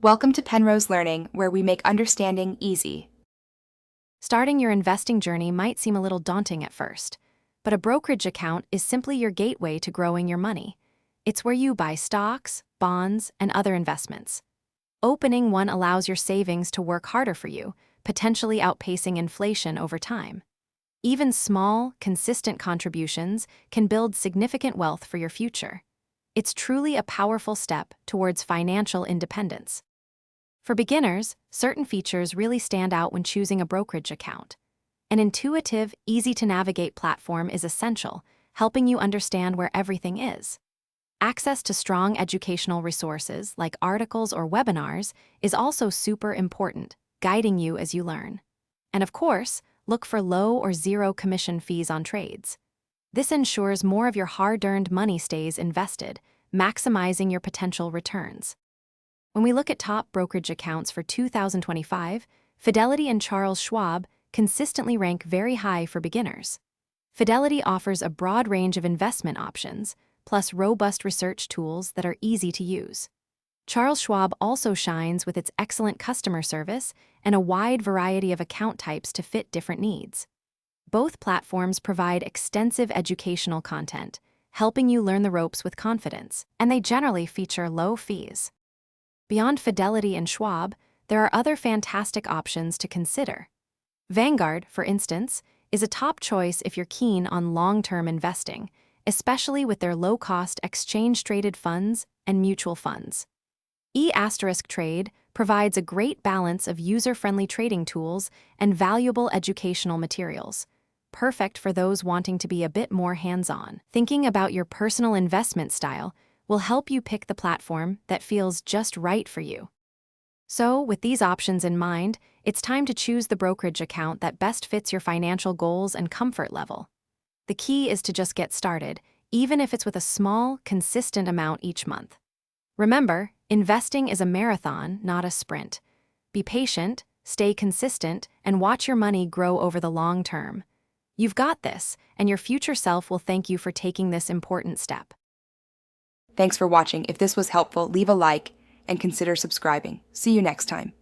Welcome to Penrose Learning, where we make understanding easy. Starting your investing journey might seem a little daunting at first, but a brokerage account is simply your gateway to growing your money. It's where you buy stocks, bonds, and other investments. Opening one allows your savings to work harder for you, potentially outpacing inflation over time. Even small, consistent contributions can build significant wealth for your future. It's truly a powerful step towards financial independence. For beginners, certain features really stand out when choosing a brokerage account. An intuitive, easy-to-navigate platform is essential, helping you understand where everything is. Access to strong educational resources like articles or webinars is also super important, guiding you as you learn. And of course, look for low or zero commission fees on trades. This ensures more of your hard-earned money stays invested, maximizing your potential returns. When we look at top brokerage accounts for 2025, Fidelity and Charles Schwab consistently rank very high for beginners. Fidelity offers a broad range of investment options, plus robust research tools that are easy to use. Charles Schwab also shines with its excellent customer service and a wide variety of account types to fit different needs. Both platforms provide extensive educational content, helping you learn the ropes with confidence, and they generally feature low fees. Beyond Fidelity and Schwab, there are other fantastic options to consider. Vanguard, for instance, is a top choice if you're keen on long-term investing, especially with their low-cost exchange-traded funds and mutual funds. E*Trade provides a great balance of user-friendly trading tools and valuable educational materials, perfect for those wanting to be a bit more hands-on. Thinking about your personal investment style will help you pick the platform that feels just right for you. So, with these options in mind, it's time to choose the brokerage account that best fits your financial goals and comfort level. The key is to just get started, even if it's with a small, consistent amount each month. Remember, investing is a marathon, not a sprint. Be patient, stay consistent, and watch your money grow over the long term. You've got this, and your future self will thank you for taking this important step. Thanks for watching. If this was helpful, leave a like and consider subscribing. See you next time.